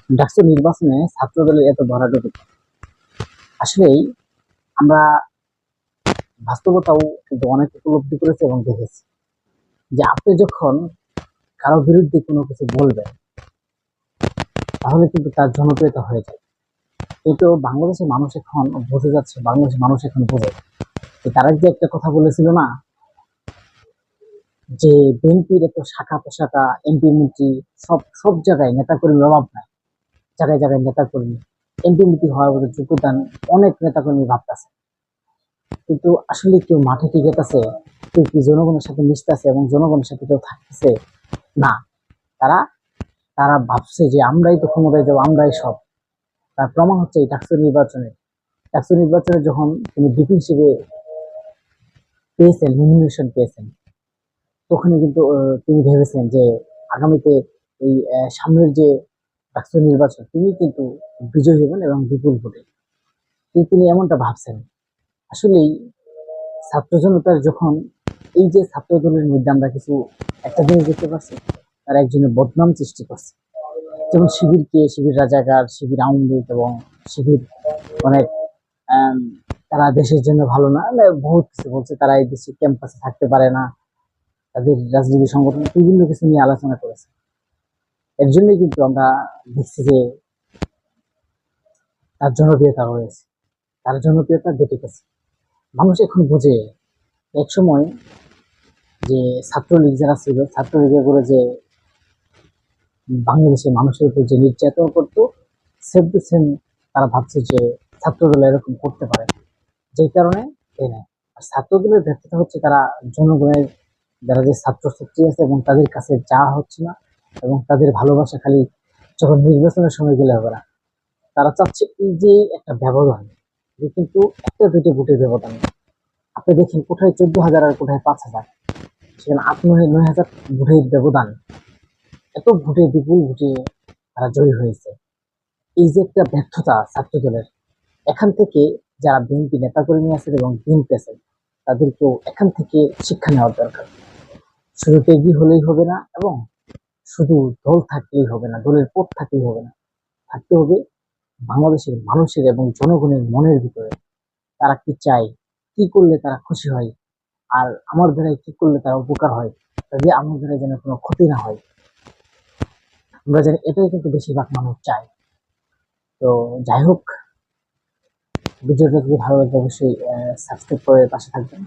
ডাকসু নির্বাচনে ছাত্রদলের এত ভরাডুবি, আসলেই আমরা বাস্তবতাও কিন্তু অনেক উপলব্ধি করেছি এবং দেখেছি যে আপনি যখন কারো বিরুদ্ধে কোনো কিছু বলবেন তাহলে কিন্তু তার জনপ্রিয়তা হয়ে যায়। কিন্তু বাংলাদেশের মানুষ এখন বুঝে যাচ্ছে, বাংলাদেশের মানুষ এখন বোঝে যে তারা যে একটা কথা বলেছিল না, যে বিএনপির এত শাখা প্রশাখা, এমপি মন্ত্রী, সব সব জায়গায় নেতাকর্মীর অভাব নাই, জায়গায় জায়গায় নেতাকর্মী, এমপি মন্ত্রী হওয়ার মতো যোগ্যতা অনেক নেতাকর্মী ভাবতেছে। কিন্তু আসলে কেউ মাঠে টিকে আছে, কেউ কি জনগণের সাথে মিশতেছে এবং জনগণের সাথে কেউ থাকতেছে না। তারা তারা ভাবছে যে আমরাই তো ক্ষমতায় যাবো, আমরাই সব। তার প্রমাণ হচ্ছে এই ডাকসু নির্বাচনে যখন তিনি ডিপি হিসেবে পেয়েছেন, নমিনেশন পেয়েছেন, তখন কিন্তু তিনি ভেবেছেন যে আগামীতে এই সামনের যে ডাকসু নির্বাচন তিনি কিন্তু বিজয়ী হবেন এবং বিপুল ভোটে। কিন্তু তিনি এমনটা ভাবছেন। আসলেই ছাত্র জনতার যখন এই যে ছাত্র দলের মধ্যে আমরা কিছু একটা জিনিস দেখতে পাচ্ছি, তারা একজনের বদনাম সৃষ্টি করছে। যেমন শিবির রাজাকার, শিবির আওয়ামী লীগ এবং শিবির অনেক আম, তারা দেশের জন্য ভালো না, মানে বহুত কিছু বলছে। তারা এই দেশে ক্যাম্পাসে থাকতে পারে না, তাদের রাজনীতি সংগঠন বিভিন্ন কিছু নিয়ে আলোচনা করেছে। এর জন্যই কিন্তু আমরা দেখছি যে তার জনপ্রিয়তা রয়েছে, তার জনপ্রিয়তা বেড়ে গেছে। মানুষ এখন বুঝে এক সময় যে ছাত্রলীগ যারা ছিল, ছাত্রলীগের করে যে বাংলাদেশের মানুষের উপর যে নির্যাতন করতো, সেম টু সেম তারা ভাবছে যে ছাত্রদল এরকম করতে পারে, যেই কারণে এই নেয়। আর ছাত্রদলের ব্যর্থতা হচ্ছে তারা জনগণের, যারা যে ছাত্রছাত্রী আছে এবং তাদের কাছে যাওয়া হচ্ছে না, এবং তাদের ভালোবাসা খালি যখন নির্বাচনের সময় গেলে হবে না। তারা চাচ্ছে এই যে একটা ব্যবধান, যে কিন্তু একটা দুটো ভোটের ব্যবধান। আপনি দেখেন কোথায় 14,000 আর কোথায় 5,000, সেখানে 8-9 হাজার ভোটের ব্যবধান। এত ভোটে, বিপুল ভোটে তারা জয়ী হয়েছে। এই যে একটা ব্যর্থতা ছাত্র দলের, এখান থেকে যারা বিএনপি নেতাকর্মী আছেন এবং বিএনপি আছেন, তাদেরকেও এখান থেকে শিক্ষা নেওয়ার দরকার। শুধু ত্যাগী হলেই হবে না, এবং শুধু দল থাকলেই হবে না, দলের পথ থাকলেই হবে না, থাকতে হবে বাংলাদেশের মানুষের এবং জনগণের মনের ভিতরে তারা কি চায়, কি করলে তারা খুশি হয়, আর আমার দ্বারাই কি করলে তারা উপকার হয়, তাদের আমার দ্বারা যেন কোনো ক্ষতি না হয়। আমরা জানি এটাই কিন্তু বেশিরভাগ মানুষ চায়। তো যাই হোক, ভিডিওটা যদি ভালো লাগে অবশ্যই সাবস্ক্রাইব করে পাশে থাকবেন।